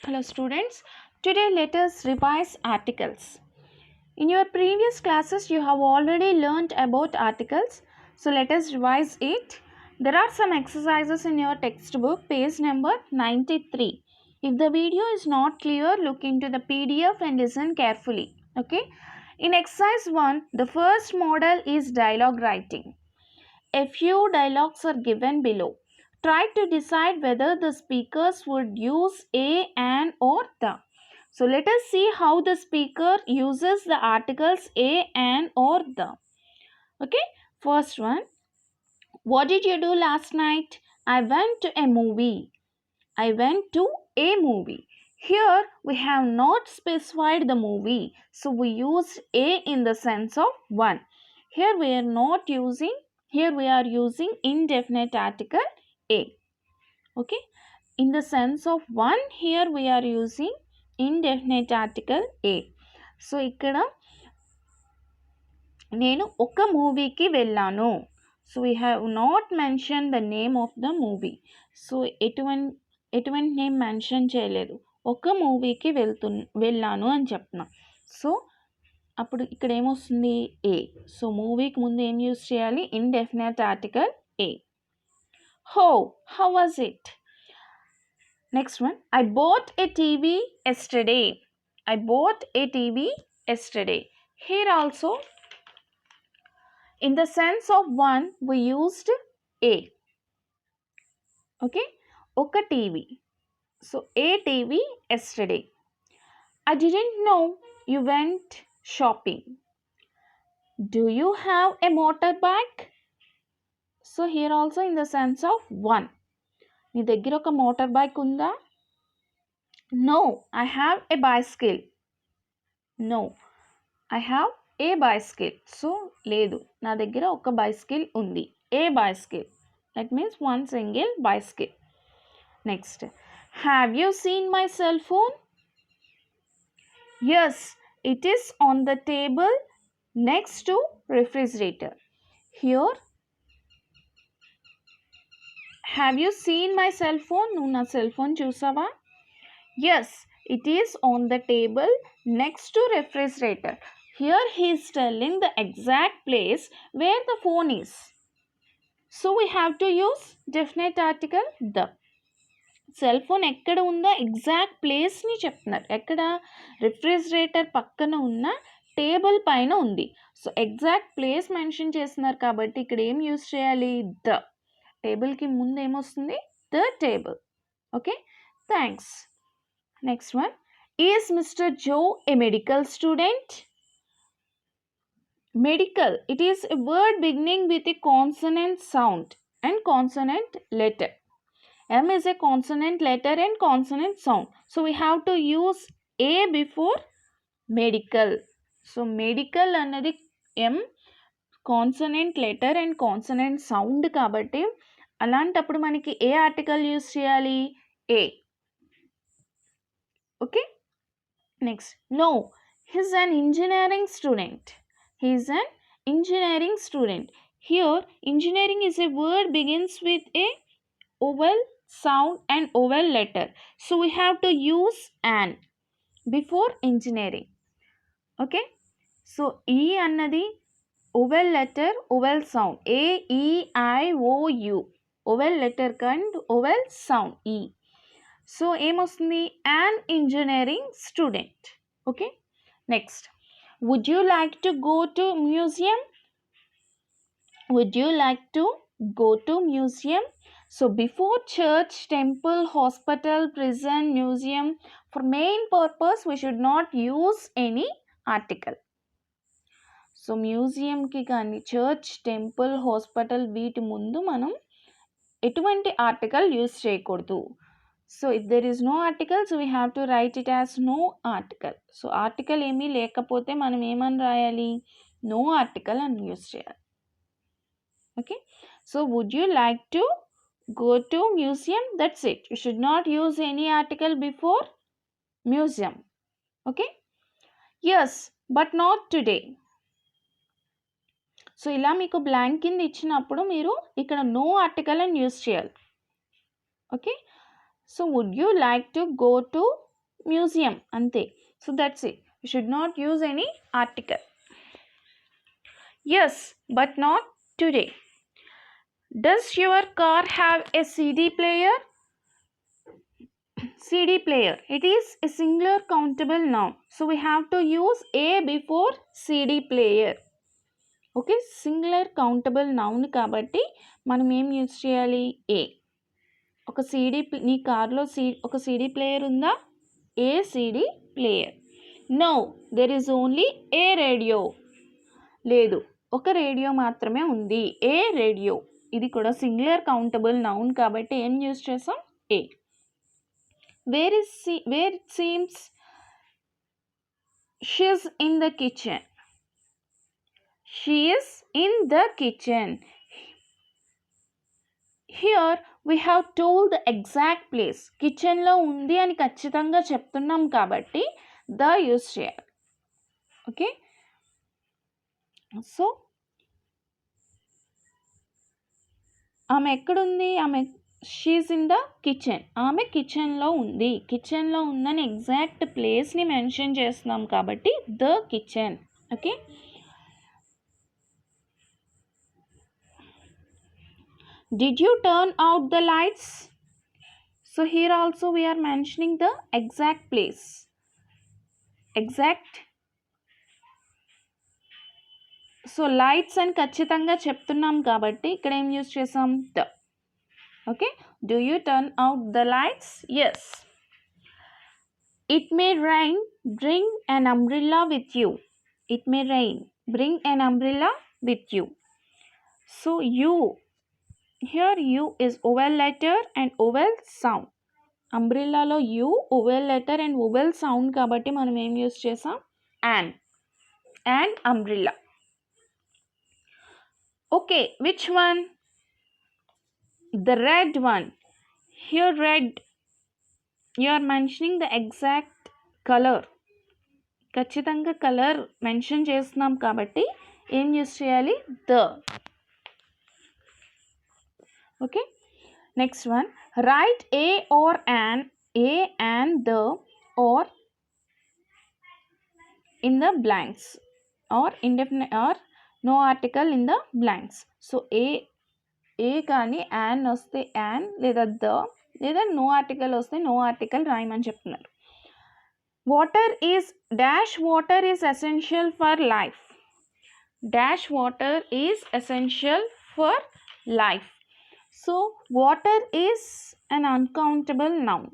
Hello students, today let us revise articles. In your previous classes you have already learnt about articles, so let us revise it. There are some exercises in your textbook, page number 93. If the video is not clear, look into the PDF and listen carefully. Okay. In exercise 1, the first model is dialogue writing. A few dialogues are given below. Try to decide whether the speakers would use a, an, or the. So let us see how the speaker uses the articles a, an, or the. Okay, first one. What did you do last night? I went to a movie. I went to a movie. Here we have not specified the movie, so we use a in the sense of one. Here we are not using, here we are using indefinite article a. Okay, in the sense of one, here we are using indefinite article a. So ఇక్కడ నేను ఒక మూవీకి వెళ్ళాను. So we have not mention the name of the movie. So ఎటువంటి name mention చేయలేదు, ఒక మూవీకి వెళ్ళాను అని చెప్తున్నా. సో అప్పుడు ఇక్కడ ఏమొస్తుంది ఏ. సో మూవీకి ముందు ఏం యూజ్ చేయాలి? Indefinite article a. How was it? Next one, I boat A TV yesterday. I bought a TV yesterday. Here also, in the sense of one, we used a. Okay, oka TV. So a TV yesterday. I didn't know you went shopping. Do you have a motorbike? So here also in the sense of one. నీ దగ్గర ఒక motor bike ఉందా? No, I have a bicycle. No, I have a bicycle. So లేదు, నా దగ్గర ఒక bicycle ఉంది. A bicycle. That means one single bicycle. Next, have you seen my cell phone? Yes, it is on the table next to refrigerator. Here, have you seen my cell phone? నువ్వు నా cell phone చూసావా? Yes, it is on the table next to refrigerator. Here he is telling the exact place where the phone is. So we have to use definite article the. Cell phone ఎక్కడ ఉందో exact ప్లేస్ని చెప్తున్నారు. ఎక్కడ? Refrigerator పక్కన ఉన్న table పైన ఉంది. So exact place mention చేస్తున్నారు కాబట్టి ఇక్కడ ఏం యూజ్ చేయాలి? ద. టేబుల్కి ముందు ఏమొస్తుంది? The table. Okay, thanks. Next one, is Mr. Joe a medical student? Medical, it is a word beginning with a consonant sound and consonant letter. M is a consonant letter and consonant sound. So we have to use a before medical. So medical అన్నది M consonant letter and consonant sound కాబట్టి అలాంటప్పుడు మనకి ఏ article use చేయాలి? A. Okay, next, no, he's an engineering student. He is an engineering student. Here engineering is a word begins with a vowel sound and vowel letter, so we have to use an before engineering. Okay, so e annadi vowel letter vowel sound, a e I o u, vowel letter and vowel sound e. So ఏమొస్తుంది? an engineering student. Okay, next, would you like to go to museum? Would you like to go to museum? So before church, temple, hospital, prison, museum, for main purpose we should not use any article. So మ్యూజియంకి కానీ church, temple, hospital వీటి ముందు మనం ఎటువంటి article use చేయకూడదు. So if there is no article, so we have to write it as no article. So article ఏమీ లేకపోతే మనం ఏమని రాయాలి? No article అని యూజ్ చేయాలి. Okay, so would you like to go to museum? That's it. You should not use any article before museum. Okay, yes, but not today. So ఇలా మీకు blank కింద ఇచ్చినప్పుడు మీరు ఇక్కడ no article అని use చేయాలి. Okay, so would you like to go to museum అంతే. So that's it. You should not use any article. Yes but not today. Does your car have a CD player? CD player. It is a singular countable noun. So we have to use a before CD player. Okay, singular countable noun కాబట్టి మనం ఏం use చేయాలి? ఏ. ఒక CD నీ కార్లో ఒక CD player ఉందా? A CD player. No there is only a radio. లేదు, ఒక రేడియో మాత్రమే ఉంది. A radio. ఇది కూడా సింగులర్ కౌంటబుల్ నౌన్ కాబట్టి ఏం యూజ్ చేసాం? A. Where it seems she's in the kitchen. She is in the kitchen. Here we have told the exact place. కిచెన్లో ఉంది అని ఖచ్చితంగా చెప్తున్నాం కాబట్టి ద యూజ్ చేయాలి. ఓకే, సో ఆమె ఎక్కడుంది? She is in the kitchen. ఆమె కిచెన్లో ఉంది. కిచెన్లో ఉందని ఎగ్జాక్ట్ ప్లేస్ని మెన్షన్ చేస్తున్నాం కాబట్టి the kitchen. Okay, did you turn out the lights? So here also we are mentioning the exact place. Exact. So lights అని ఖచ్చితంగా చెప్తున్నాం కాబట్టి ఇక్కడ ఏం యూజ్ చేసాం? The. Okay, do you turn out the lights? Yes. It may rain, bring an umbrella with you. It may rain, bring an umbrella with you. So you, here you is vowel letter and vowel sound. అంబ్రిల్లాలో U vowel letter and vowel sound కాబట్టి మనం ఏం use చేసాం? and umbrella. Okay, which one? The red one. Here red, you are mentioning the exact color. ఖచ్చితంగా colour mention చేస్తున్నాం కాబట్టి ఏం use చేయాలి? The. Okay, next one. Right A or an, a and the or in the blanks or indefinite or no article in the blanks. So a కానీ an వస్తే an లేదా the లేదా no article వస్తే no article రాయమని చెప్తున్నారు. Water is dash water is essential for life. Dash water is essential for life. So water is an uncountable noun.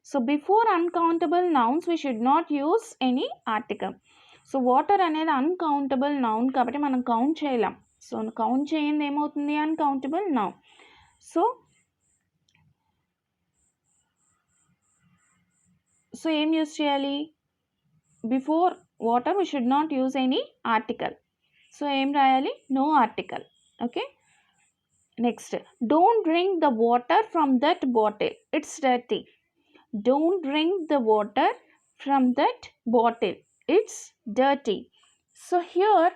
So before uncountable nouns we should not use any article. So water అనేది uncountable noun కాబట్టి మనం count చేయలేం. So count చేయండి ఏమవుతుంది? Uncountable noun. So ఏం use చేయాలి? Before water we should not use any article. So ఏం రాయాలి? No article. Okay, next. Don't drink the water from that bottle, it's dirty. Don't drink the water from that bottle, it's dirty. So here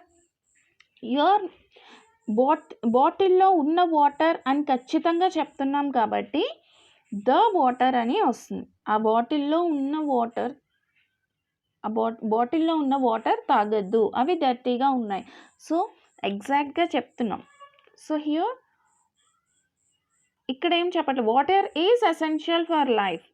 బాటిల్లో ఉన్న water అని ఖచ్చితంగా చెప్తున్నాం కాబట్టి the water అని వస్తుంది. ఆ బాటిల్లో ఉన్న వాటర్ తాగొద్దు, అవి డర్టీగా ఉన్నాయి. సో ఎగ్జాక్ట్గా చెప్తున్నాం. సో హియర్ ఇక్కడ ఏం చెప్పట్లేదు, water is essential for life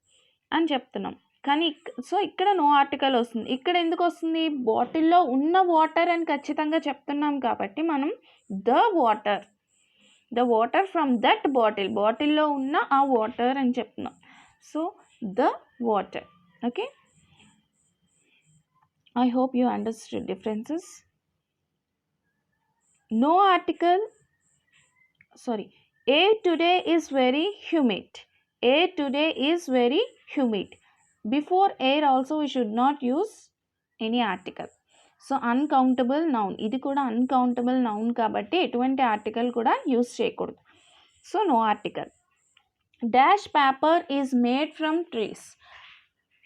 అని చెప్తున్నాం. కానీ సో ఇక్కడ నో ఆర్టికల్ వస్తుంది. ఇక్కడ ఎందుకు వస్తుంది? బాటిల్లో ఉన్న వాటర్ అని ఖచ్చితంగా చెప్తున్నాం కాబట్టి మనం ద వాటర్ ఫ్రమ్ దట్ బాటిల్లో ఉన్న ఆ వాటర్ అని చెప్తున్నాం. So the water. Okay, I hope you understood differences. No article. Sorry. A today is very humid. A today is very humid. Before air also we should not use any article. So uncountable noun. ఇది కూడా uncountable noun కాబట్టి ఎటువంటి article కూడా use చేయకూడదు. So no article. Dash paper is made from trees.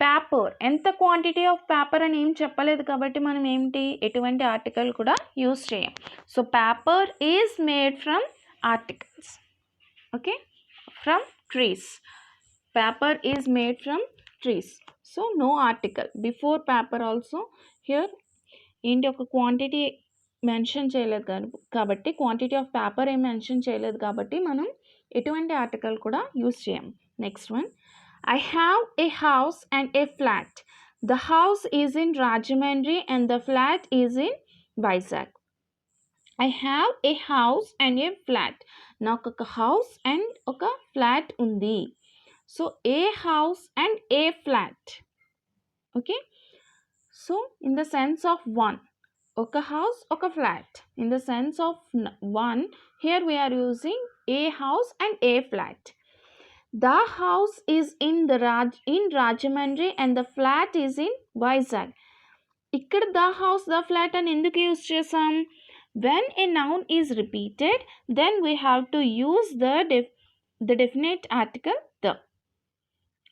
Paper, ఎంత quantity of paper అని ఏం చెప్పలేదు కాబట్టి మనం ఏంటి ఎటువంటి ఆర్టికల్ కూడా యూజ్ చేయం. So paper is made from articles. Okay, from trees. Paper is made from trees. So no article before paper also. Here ఏంటి ఒక క్వాంటిటీ మెన్షన్ చేయలేదు కాబట్టి క్వాంటిటీ ఆఫ్ పేపర్ ఏం మెన్షన్ చేయలేదు కాబట్టి మనం ఎటువంటి ఆర్టికల్ కూడా యూస్ చేయం. Next one, I have a house and A flat. The house is in Rajahmundry and the flat is in Vizag. I have a house and A flat. నాకు ఒక house and ఒక ఫ్లాట్ ఉంది. So A house and A flat. Okay, so in the sense of one, oka house oka flat. In the sense of one, here we are using a house and a flat. The house is in Rajamandri and the flat is in Vizag. ikkada the house the flat and enduku use chesam? When a noun is repeated, then we have to use the definite article the.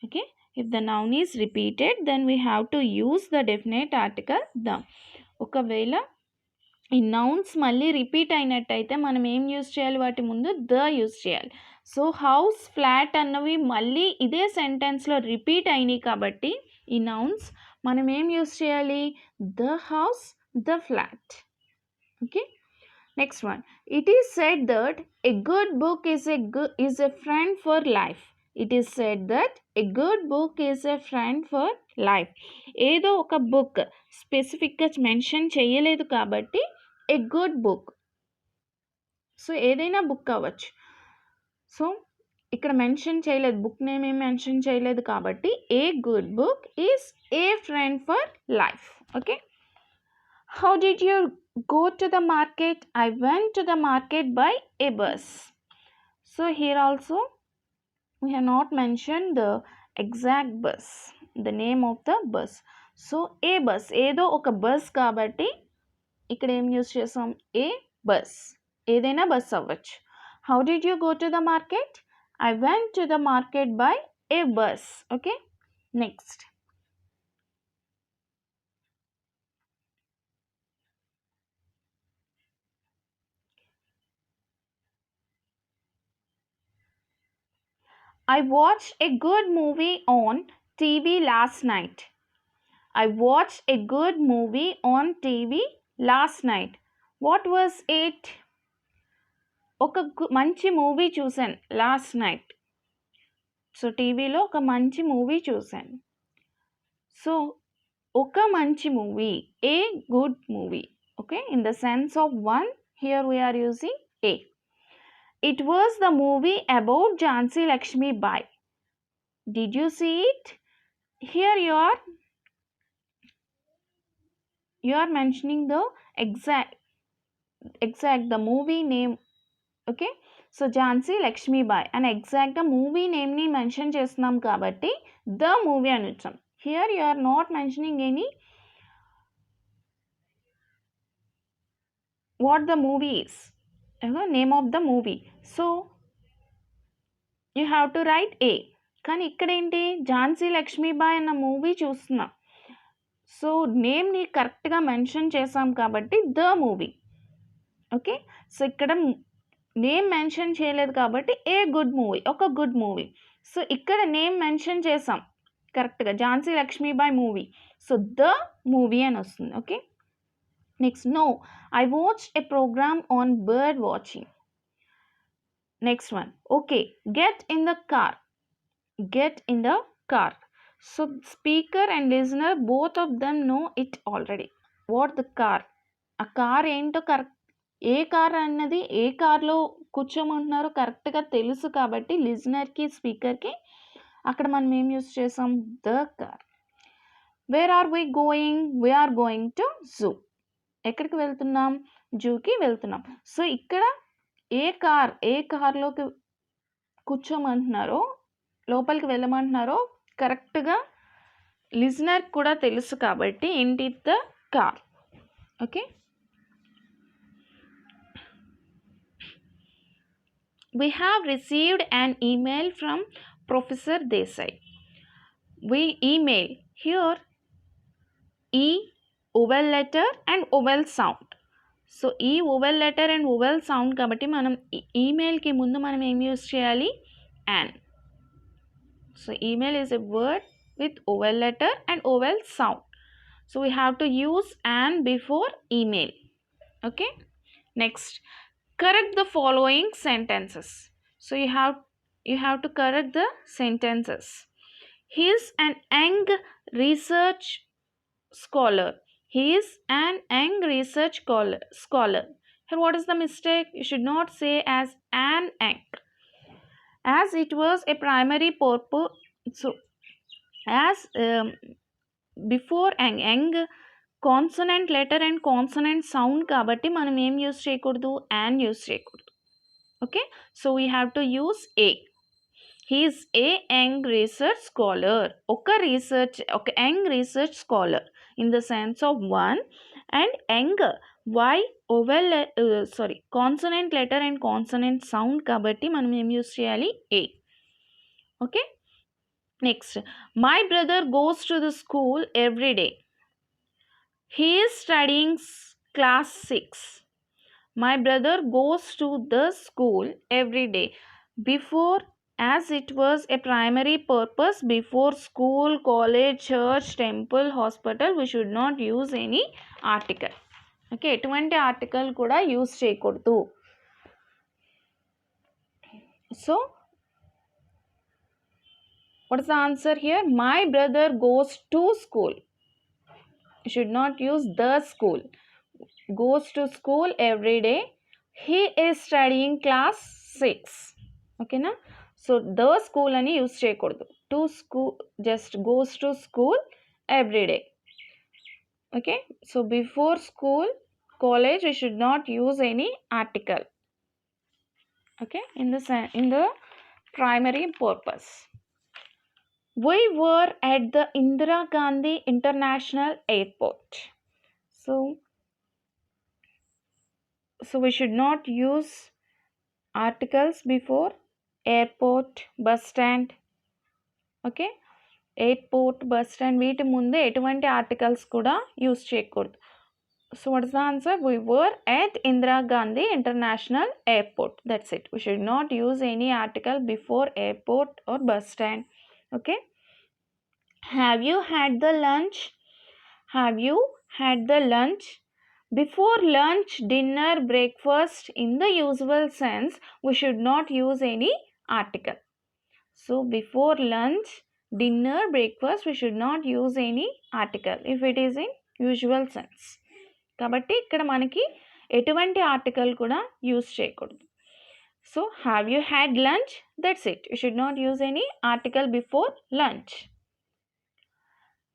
Okay, if the noun is repeated, then we have to use the definite article the. ఒకవేళ ఈ nouns మళ్ళీ repeat అయినట్టయితే మనం ఏం use చేయాలి? వాటి ముందు the use చేయాలి. సో హౌస్, ఫ్లాట్ అన్నవి మళ్ళీ ఇదే సెంటెన్స్లో రిపీట్ అయినాయి కాబట్టి ఈ నౌన్స్ మనం ఏం యూజ్ చేయాలి? The house, the flat. Okay, next one, it is said that a good book is a friend for life. It is said that a good book is a friend for life. ఏదో ఒక book స్పెసిఫిక్గా mention చేయలేదు కాబట్టి a good book. So ఏదైనా book అవ్వచ్చు. So ఇక్కడ mention చేయలేదు, book name ఏం మెన్షన్ చేయలేదు కాబట్టి a good book is a friend for life. Okay, how did you go to the market? I went to the market by A bus. So here also we have not mentioned the exact bus, the name of the bus. So a bus, ఏదో ఒక bus కాబట్టి ఇక్కడ ఏం use చేసాం? ఏ bus, ఏదైనా bus అవ్వచ్చు. How did you go to the market? I went to the market by A bus. Okay, next, I watched a good movie on TV last night. I watched a good movie on TV last night. What was it? ఒక మంచి movie చూశాను last night. So టీవీలో ఒక మంచి movie చూశాను. So ఒక మంచి movie, a good movie. Okay, in the sense of one, here we are using a. It was the movie about Jhansi Lakshmi Bai. Did you see it? Here you are mentioning the exact the movie name. Okay, so Jhansi Lakshmi Bai and exact movie name ni mention chestunam kabatti the movie anucham. Here you are not mentioning any what the movie is, name of the movie. So you have to write A. కానీ ఇక్కడ ఏంటి? ఝాన్సీ లక్ష్మీబాయి అన్న movie చూస్తున్నాం. So నేమ్ని కరెక్ట్గా mention చేసాం కాబట్టి the movie. Okay, so ఇక్కడ name mention చేయలేదు కాబట్టి ఏ గుడ్ మూవీ, ఒక గుడ్ మూవీ. సో ఇక్కడ నేమ్ మెన్షన్ చేసాం కరెక్ట్గా, Jhansi Lakshmibai movie. So the movie అని వస్తుంది. Okay, next, no I watch a programme on bird watching. Next one, okay, get in the car. Get in the car. So speaker and listener, both of them know it already. What the car? ఆ car ఏంటో correct, ఏ car అన్నది ఏ కార్లో కూర్చోమంటున్నారో కరెక్ట్గా తెలుసు కాబట్టి లిజనర్కి, స్పీకర్కి అక్కడ మనం ఏం యూస్ చేసాం? The car. Where are we going? We are going to zoo. ఎక్కడికి వెళ్తున్నాం? జూకి వెళ్తున్నాం. సో ఇక్కడ ఏ కార్లోకి కూర్చోమంటున్నారో, లోపలికి వెళ్ళమంటున్నారో కరెక్ట్గా లిజనర్ కూడా తెలుసు కాబట్టి ఏంటి? The car. Okay, we have received an email from Professor Desai. We email, here E vowel letter and vowel sound. So ఈ vowel letter and vowel sound కాబట్టి మనం ఈమెయిల్కి ముందు మనం ఏం యూస్ చేయాలి? An. So email is a word with vowel letter and vowel sound. So we have to use an before email. Okay. Next, correct the following sentences. So you have to correct the sentences. He is an young research scholar. He is an young research scholar. Here, what is the mistake? You should not say as an young, as it was a primary purpose. So, as before young consonant letter and consonant sound కాబట్టి మనం ఏం use చేయకూడదు, and use చేయకూడదు. Okay, so we have to use A. He is a young research scholar. ఒక young research scholar in the sense of one, and young y vowel consonant letter and consonant sound కాబట్టి మనం ఏం use చేయాలి, a. Okay. Next, my brother goes to the school every day. He is studying class 6. My brother goes to the school every day. Before, as it was a primary purpose, before school, college, church, temple, hospital, we should not use any article. Okay, ఎటువంటి article కూడా use చేయకూడదు. So, what is the answer here? My brother goes to school. You should not use the school. Goes to school every day. He is studying class 6. Okay na? So the school ani use cheyakuddu. To school, just goes to school every day. Okay, so before school, college, we should not use any article. Okay, in the primary purpose. We were at the Indira Gandhi International Airport. So we should not use articles before airport, bus stand. Okay, airport, bus stand, వీటి ముందే ఎటువంటి articles కూడా use చేయకూడదు. So what is the answer? We were at Indira Gandhi International Airport. That's it. We should not use any article before airport or bus stand. Okay. Have you had the lunch? Have you had the lunch? Before lunch, dinner, breakfast, in the usual sense, we should not use any article. So before lunch, dinner, breakfast, we should not use any article if it is in usual sense. కాబట్టి ఇక్కడ మనకి ఎటువంటి article కూడా use చేయకూడదు. So have you had lunch? That's it. You should not use any article before lunch.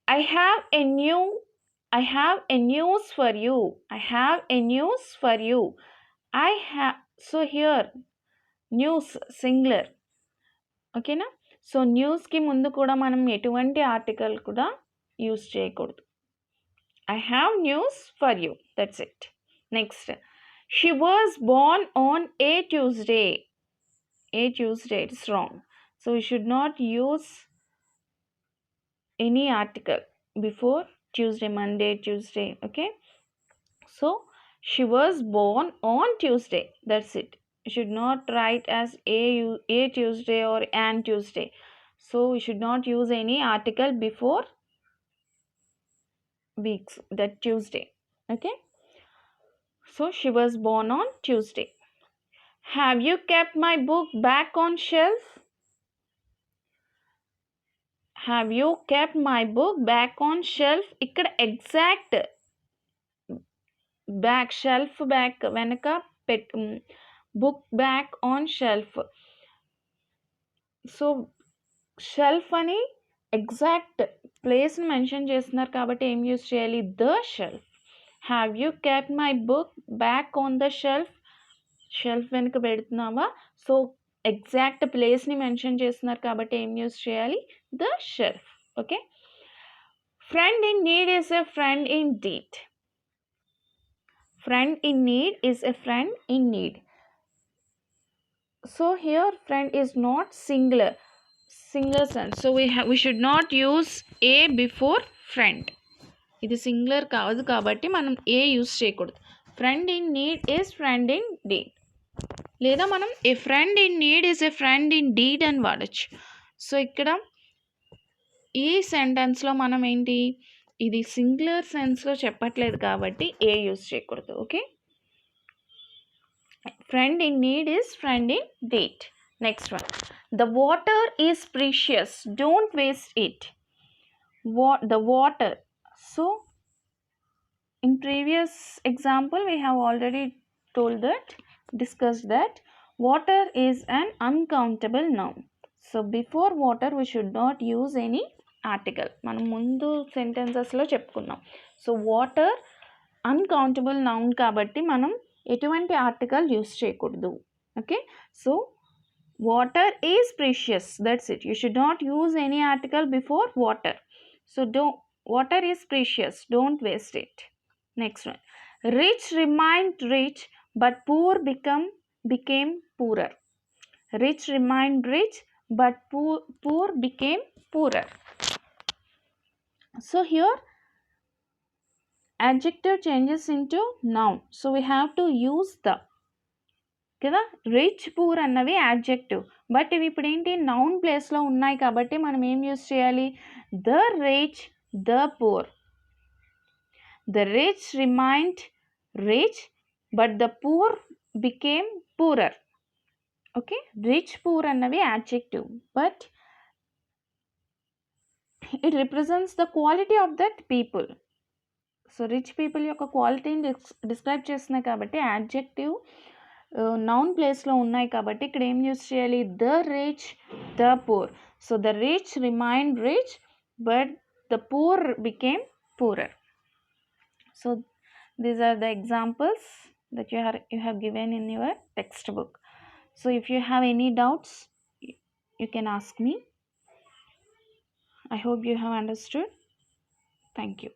I have a news for you. I have a news for you. So here news singular. Okay na? So news ki mundu kuda manam etuvanti article kuda use cheyakoodu. I have news for you. That's it. Next, she was born on a Tuesday. A Tuesday, it's wrong. So we should not use any article before Tuesday, Monday, Tuesday. Okay, so she was born on Tuesday. That's it. You should not write as a Tuesday or an Tuesday. So we should not use any article before weeks, that Tuesday. Okay, so she was born on Tuesday. Have you kept my book back on shelf? Have you kept my book back on shelf? ఇక్కడ exact back, shelf back వెనక book back on shelf. So shelf అని exact ప్లేస్ని mention చేస్తున్నారు కాబట్టి ఏం use చేయాలి? The shelf. Have you kept my book back on the shelf? Shelf వెనుక పెడుతున్నావా? సో ఎగ్జాక్ట్ ప్లేస్ని మెన్షన్ చేస్తున్నారు కాబట్టి ఏం యూస్ చేయాలి? The shelf. Okay. Friend in need is a friend in deed. Friend in need is a friend in need. So here friend is not singular sense. So we should not use a before friend. ఇది సింగులర్ కాదు కాబట్టి మనం a use చేయకూడదు. Friend in need is friend in deed, లేదా మనం a friend in need is a friend in deed అని వాడచ్చు. సో ఇక్కడ ఈ సెంటెన్స్లో మనం ఏంటి, ఇది సింగులర్ సెన్స్లో చెప్పట్లేదు కాబట్టి ఏ యూస్ చేయకూడదు. Okay, friend in need is friend in deed. Next one, the water is precious, don't waste it. The water, so in previous example we have already told that, discussed that water is an uncountable noun. So before water we should not use any article. మనం ముందు సెంటెన్సెస్లో చెప్పుకున్నాం. So water uncountable noun కాబట్టి మనం ఎటువంటి article use చేయకూడదు. Okay, so water is precious, that's it. You should not use any article before water. So water is precious, don't waste it. Next one, rich remained rich but poor became poorer. Rich remained rich but poor became poorer. So here adjective changes into noun, so we have to use the కదా. Rich poor అన్నవి adjective, but ఇవి ఇప్పుడు ఏంటి noun ప్లేస్లో ఉన్నాయి కాబట్టి మనం ఏం యూస్ చేయాలి, the rich, the poor. The rich remained rich but the poor became poorer. Okay, rich poor అన్నవి adjective but it represents the quality of that people. So rich people యొక్క క్వాలిటీని డిస్క్రైబ్ చేస్తున్నాయి కాబట్టి యాడ్జెక్టివ్ నౌన్ ప్లేస్లో ఉన్నాయి కాబట్టి ఇక్కడ ఏం యూస్ చేయాలి, the rich, the poor. So the rich remained rich but the poor became poorer. So these are the examples that you have given in your textbook. So if you have any doubts, you can ask me. I hope you have understood. Thank you.